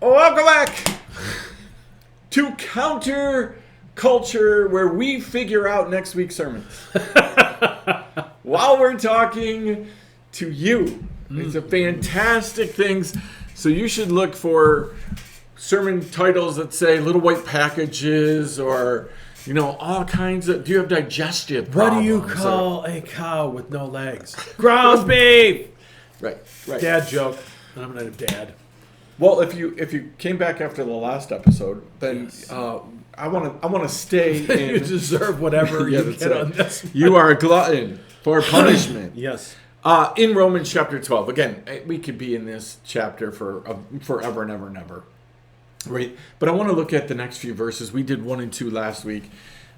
Welcome back to Counter Culture, where we figure out next week's sermons while we're talking to you. It's a fantastic things. So you should look for sermon titles that say "little white packages" or all kinds of. Do you have digestive What do problems? you call a cow with no legs? Ground beef. Right. Dad joke. I'm not a dad. Well, if you came back after the last episode, then Yes. I want to stay in. You deserve whatever Yeah, you that's get right. on this. You are a glutton for punishment. Yes. In Romans chapter 12. Again, we could be in this chapter for forever and ever and ever. Right? But I want to look at the next few verses. We did 1 and 2 last week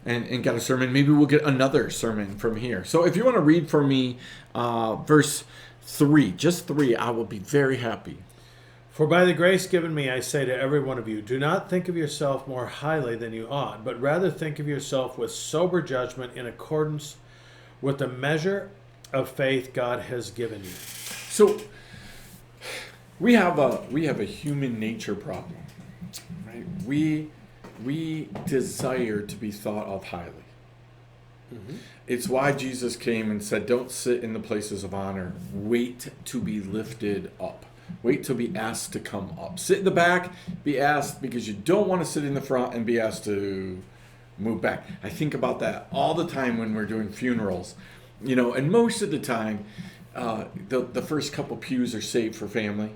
and got a sermon. Maybe we'll get another sermon from here. So if you want to read for me verse 3, just 3, I will be very happy. For by the grace given me, I say to every one of you, do not think of yourself more highly than you ought, but rather think of yourself with sober judgment in accordance with the measure of faith God has given you. So we have a human nature problem, right? We desire to be thought of highly. Mm-hmm. It's why Jesus came and said, "Don't sit in the places of honor. Wait to be lifted up. Wait to be asked to come up. Sit in the back, be asked, because you don't want to sit in the front and be asked to move back." I think about that all the time when we're doing funerals, and most of the time, the first couple pews are saved for family,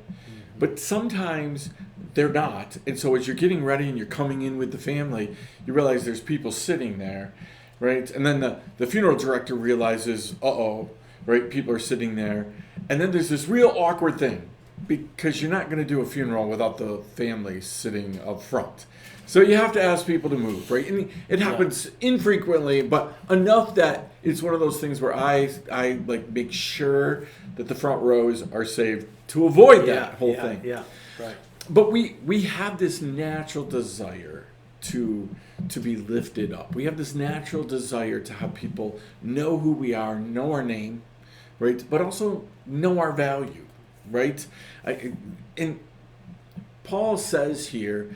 but sometimes they're not. And so as you're getting ready and you're coming in with the family, you realize there's people sitting there, right? And then the funeral director realizes, right, people are sitting there. And then there's this real awkward thing, because you're not going to do a funeral without the family sitting up front. So you have to ask people to move, right? And it happens infrequently, but enough that it's one of those things where I like make sure that the front rows are saved to avoid that whole thing. Yeah, right. But we have this natural desire to be lifted up. We have this natural desire to have people know who we are, know our name, right? But also know our value, right? And Paul says here,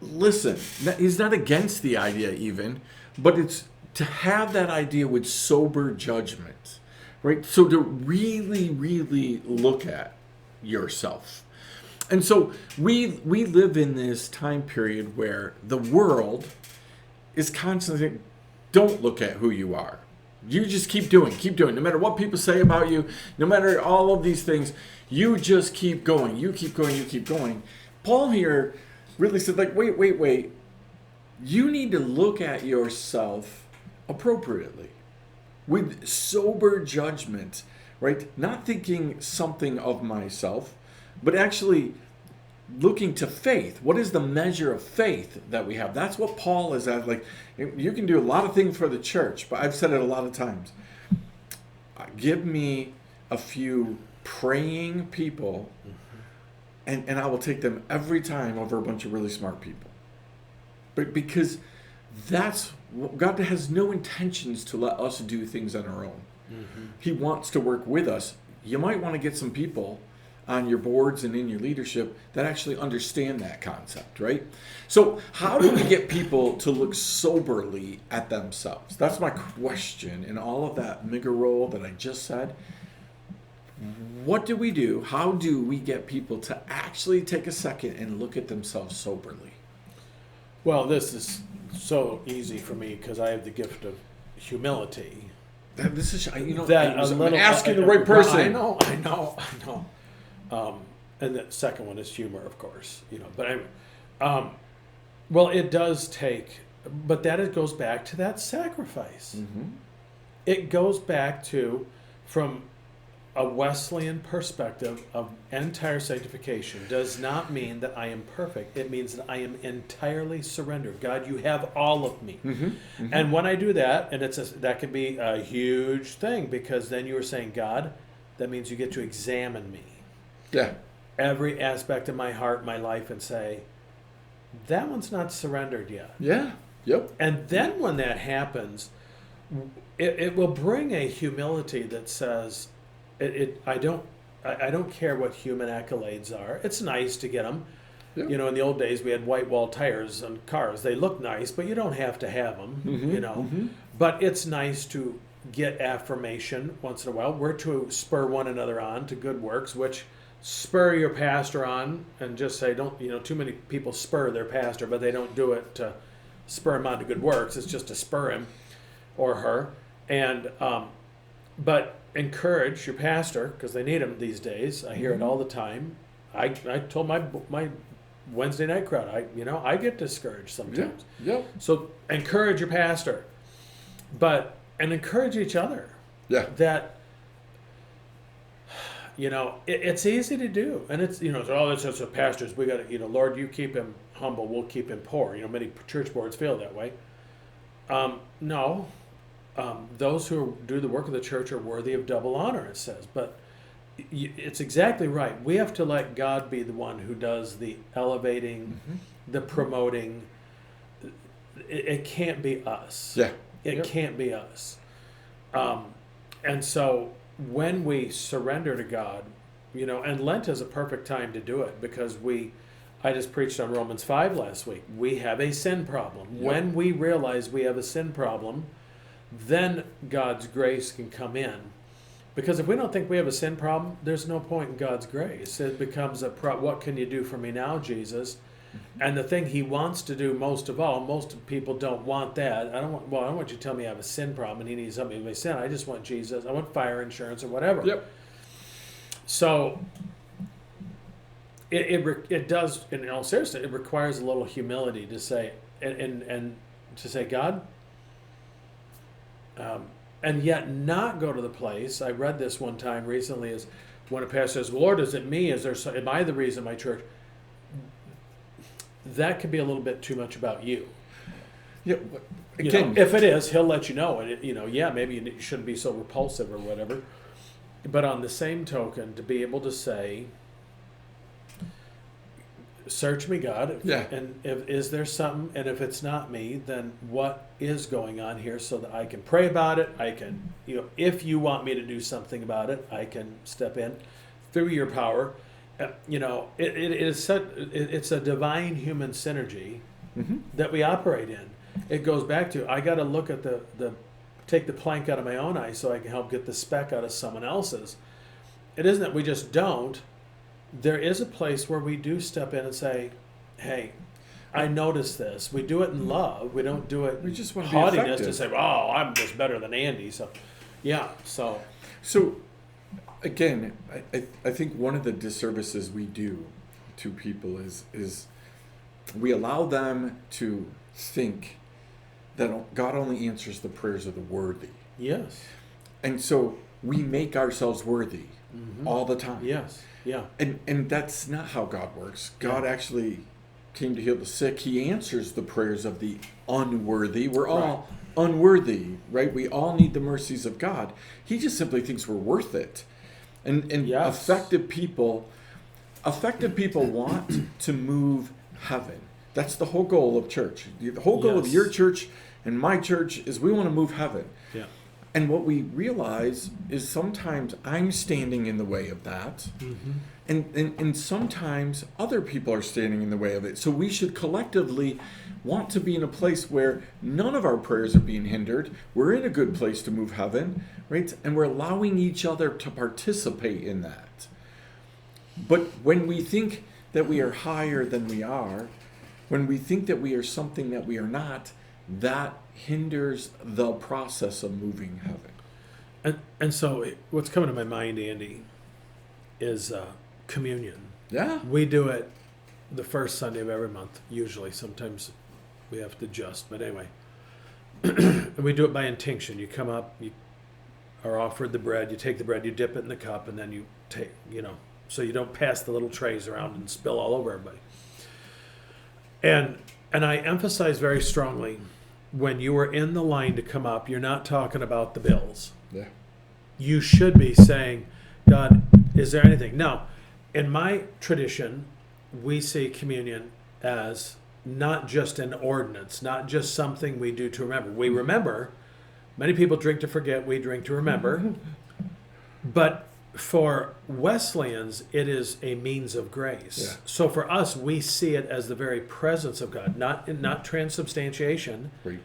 listen, he's not against the idea even, but it's to have that idea with sober judgment, right? So to really, really look at yourself. And so we live in this time period where the world is constantly saying, don't look at who you are. You just keep doing. No matter what people say about you, no matter all of these things, you just keep going. You keep going. Paul here really said, like, wait. You need to look at yourself appropriately with sober judgment, right? Not thinking something of myself, but actually looking to faith. What is the measure of faith that we have? That's what Paul is at. Like, you can do a lot of things for the church, but I've said it a lot of times. Give me a few praying people, and I will take them every time over a bunch of really smart people. But because that's God has no intentions to let us do things on our own. Mm-hmm. He wants to work with us. You might want to get some people on your boards and in your leadership that actually understand that concept, right? So how do we get people to look soberly at themselves? That's my question in all of that rigmarole that I just said. What do we do? How do we get people to actually take a second and look at themselves soberly? Well, this is so easy for me because I have the gift of humility. This is, I'm asking the right person. I know. And the second one is humor, of course. But anyway, well, it does take, but it goes back to that sacrifice. Mm-hmm. It goes back to, from a Wesleyan perspective of entire sanctification, does not mean that I am perfect. It means that I am entirely surrendered. God, you have all of me. Mm-hmm. Mm-hmm. And when I do that, and that can be a huge thing, because then you are saying, God, that means you get to examine me. Yeah. Every aspect of my heart, my life, and say, that one's not surrendered yet. Yeah. Yep. And then when that happens, it will bring a humility that says, I don't care what human accolades are. It's nice to get them, Yep. You know, in the old days, we had white wall tires on cars. They look nice, but you don't have to have them, you know. But it's nice to get affirmation once in a while. We're to spur one another on to good works, which spur your pastor on, and just say, don't, you know, too many people spur their pastor, but they don't do it to spur him on to good works. It's just to spur him or her. And, but encourage your pastor, because they need him these days. I hear it all the time. I told my Wednesday night crowd, I get discouraged sometimes. Yep. So encourage your pastor, and encourage each other. Yeah. That, you know, it's easy to do, and it's, you know, that's just what pastors, we got to, you know, Lord, you keep him humble, we'll keep him poor. You know, many church boards feel that way. No, those who do the work of the church are worthy of double honor, it says. But it's exactly right. We have to let God be the one who does the elevating, the promoting. It can't be us. Yeah. It can't be us. And so when we surrender to God, you know, and Lent is a perfect time to do it, because I just preached on Romans 5 last week. We have a sin problem. Yep. When we realize we have a sin problem, then God's grace can come in. Because if we don't think we have a sin problem, there's no point in God's grace. It becomes what can you do for me now, Jesus? And the thing he wants to do most of all, most people don't want that. I don't want you to tell me I have a sin problem and he needs something with my sin. I just want Jesus. I want fire insurance or whatever. Yep. So it does, in all seriousness, it requires a little humility to say, and to say, God, and yet not go to the place. I read this one time recently, is when a pastor says, Lord, is it me? Am I the reason my church? That could be a little bit too much about you. Yeah. Again, you know, if it is, he'll let you know. And maybe you shouldn't be so repulsive or whatever. But on the same token, to be able to say, search me, God. And is there something? And if it's not me, then what is going on here, so that I can pray about it? I can, if you want me to do something about it, I can step in through your power. It's a divine human synergy that we operate in. It goes back to, I got to look at take the plank out of my own eye so I can help get the speck out of someone else's. It isn't that we just don't. There is a place where we do step in and say, hey, I notice this. We do it in love. We don't do it we just want haughtiness to say, oh, I'm just better than Andy. So, yeah. So again, I think one of the disservices we do to people is we allow them to think that God only answers the prayers of the worthy. Yes. And so we make ourselves worthy all the time. Yes. Yeah. And that's not how God works. God actually came to heal the sick. He answers the prayers of the unworthy. We're all unworthy, right? We all need the mercies of God. He just simply thinks we're worth it. And yes. effective people want to move heaven. That's the whole goal of church. The whole goal of your church and my church is we want to move heaven. Yeah. And what we realize is sometimes I'm standing in the way of that. And sometimes other people are standing in the way of it. So we should collectively want to be in a place where none of our prayers are being hindered. We're in a good place to move heaven, right? And we're allowing each other to participate in that. But when we think that we are higher than we are, when we think that we are something that we are not, that hinders the process of moving heaven. And so what's coming to my mind, Andy, is communion. Yeah. We do it the first Sunday of every month, usually. Sometimes we have to adjust, but anyway. And we do it by intinction. You come up, you are offered the bread, you take the bread, you dip it in the cup, and then you take, so you don't pass the little trays around and spill all over everybody. And I emphasize very strongly, when you are in the line to come up, you're not talking about the bills. Yeah. You should be saying, God, is there anything? Now, in my tradition, we see communion as not just an ordinance, not just something we do to remember. We remember. Many people drink to forget. We drink to remember. But for Wesleyans, it is a means of grace. Yeah. So for us, we see it as the very presence of God, not transubstantiation, Right.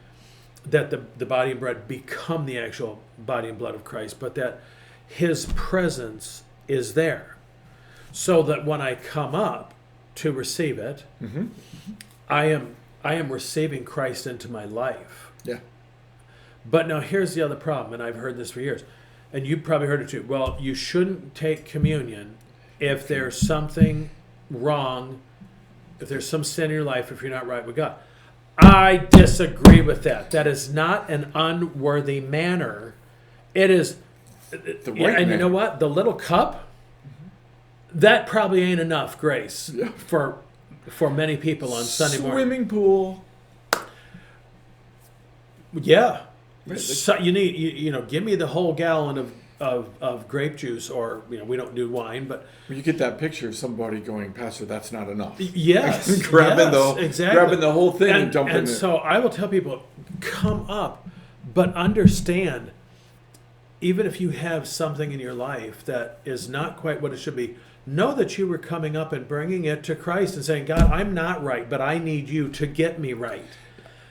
that the body and bread become the actual body and blood of Christ, but that his presence is there. So that when I come up to receive it, Mm-hmm. I am receiving Christ into my life. Yeah. But now here's the other problem, and I've heard this for years, and you've probably heard it too. Well, you shouldn't take communion if there's something wrong, if there's some sin in your life, if you're not right with God. I disagree with that. That is not an unworthy manner. It is, The yeah, right and you manner. know what? The little cup, that probably ain't enough grace Yeah. for many people on Sunday morning. Swimming pool. Yeah. Right, So you need, give me the whole gallon of grape juice, or, we don't do wine, but You get that picture of somebody going, Pastor, that's not enough. yes. grabbing yes, exactly. grabbing the whole thing and dumping and it. so I will tell people, come up, but understand, even if you have something in your life that is not quite what it should be, know that you were coming up and bringing it to Christ and saying, God, I'm not right, but I need you to get me right.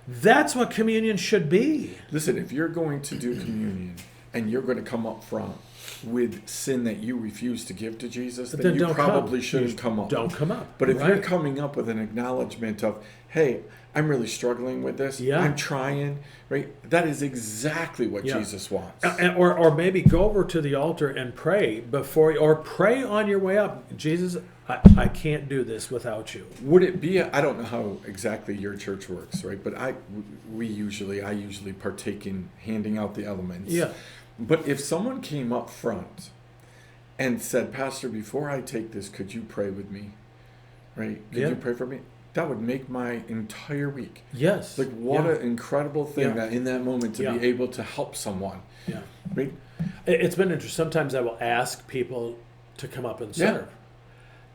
That's what communion should be. Listen, if you're going to do communion and you're going to come up front with sin that you refuse to give to Jesus, then you don't probably come. shouldn't You come up. Don't come up. But if you're Right. coming up with an acknowledgement of, hey, I'm really struggling with this, Yeah. I'm trying, right? That is exactly what Yeah. Jesus wants. Or maybe go over to the altar and pray before, or pray on your way up. Jesus, I can't do this without you. Would it be, I don't know how exactly your church works, right? But I usually partake in handing out the elements. Yeah. But if someone came up front and said, Pastor, before I take this, could you pray with me? Right? Could Yeah. you pray for me? That would make my entire week. Yes. Like, what Yeah. an incredible thing Yeah. that in that moment to Yeah. be able to help someone. Yeah. Right? It's been interesting. Sometimes I will ask people to come up and Yeah. serve.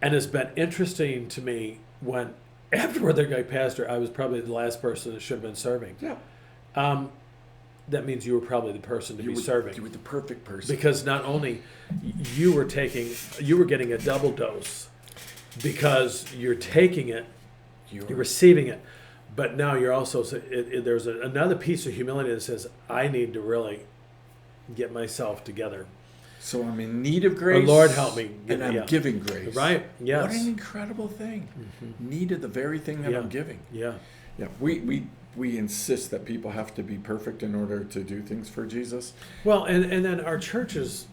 And it's been interesting to me when, afterward, they're like, Pastor, I was probably the last person that should have been serving. Yeah. That means you were probably the person to be serving. You were the perfect person. Because not only you were getting a double dose, because you're taking it, you're receiving it, but now you're also, there's another piece of humility that says, I need to really get myself together. So I'm in need of grace. Lord, help me. And I'm Yeah. giving grace. Right? Yes. What an incredible thing. Need of the very thing that Yeah. I'm giving. Yeah. Yeah. We insist that people have to be perfect in order to do things for Jesus. Well, and then our churches,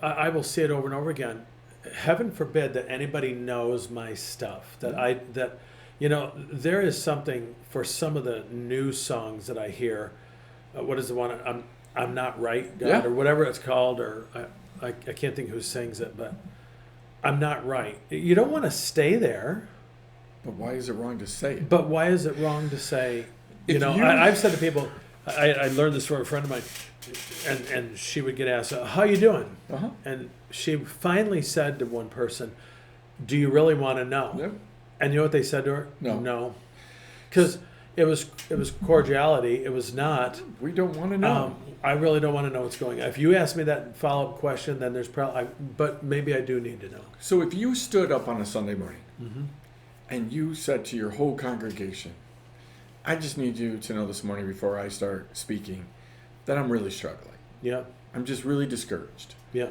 I will say it over and over again. Heaven forbid that anybody knows my stuff. That there is something for some of the new songs that I hear. What is the one? I'm not right, God, Yeah. or whatever it's called, or I can't think who sings it, but I'm not right. You don't want to stay there. But why is it wrong to say it? But why is it wrong to say? If you- I've said to people, I learned this from a friend of mine, and she would get asked, "How you doing?" Uh-huh. And she finally said to one person, "Do you really want to know?" Yep. And you know what they said to her? No. No, because it was cordiality. It was not. We don't want to know. I really don't want to know what's going on. If you ask me that follow-up question, then there's probably, but maybe I do need to know. So if you stood up on a Sunday morning Mm-hmm. and you said to your whole congregation, I just need you to know this morning before I start speaking that I'm really struggling. Yeah, I'm just really discouraged. yeah.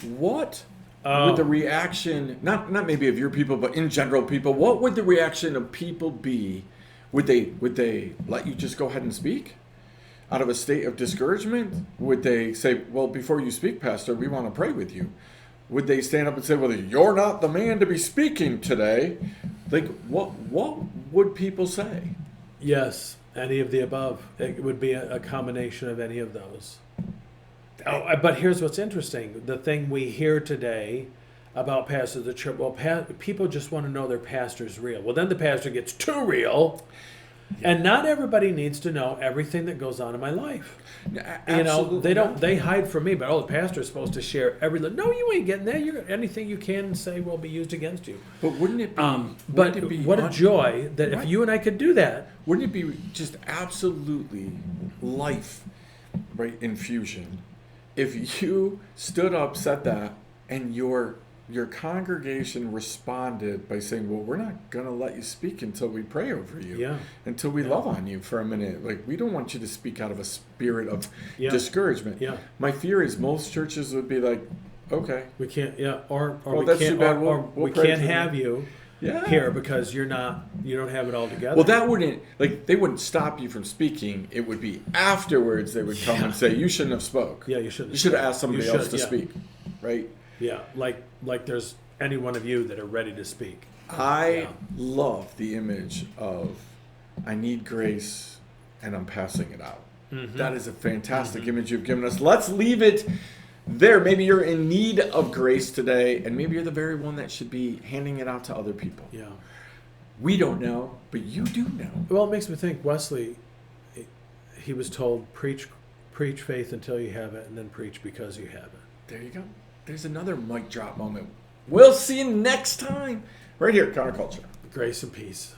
What would the reaction, not maybe of your people, but in general people, what would the reaction of people be? Would they let you just go ahead and speak out of a state of discouragement? Would they say, well, before you speak, Pastor, we want to pray with you? Would they stand up and say, well, you're not the man to be speaking today? Like, what would people say? Yes, any of the above. It would be a combination of any of those. Oh, but here's what's interesting. The thing we hear today about pastors of the church, well, people just want to know their pastor's real. Well, then the pastor gets too real, and not everybody needs to know everything that goes on in my life. Absolutely They hide from me, but the pastor's supposed to share everything. No, you ain't getting that. Anything you can say will be used against you. But wouldn't it be? But what a joy that Right. if you and I could do that. Wouldn't it be just absolutely life, right, infusion if you stood up, said that, and your congregation responded by saying, well, we're not going to let you speak until we pray over you, Yeah. until we Yeah. love on you for a minute. Like, we don't want you to speak out of a spirit of Yeah. discouragement. Yeah. My fear is most churches would be like, okay, We can't, yeah, or Well, we that's can't, too bad. or We'll we pray can't for have them. you yeah. here because you don't have it all together. Well, that wouldn't, like, they wouldn't stop you from speaking. It would be afterwards they would come Yeah. and say, you shouldn't have spoke. Yeah, you shouldn't. You should have asked somebody You else should, to yeah. speak, right? Yeah, like there's any one of you that are ready to speak. I Yeah. love the image of I need grace and I'm passing it out. Mhm. That is a fantastic image you've given us. Let's leave it there. Maybe you're in need of grace today, and maybe you're the very one that should be handing it out to other people. Yeah. We don't know, but you do know. Well, it makes me think Wesley. He was told preach faith until you have it, and then preach because you have it. There you go. There's another mic drop moment. We'll see you next time, right here, Counterculture. Grace and peace.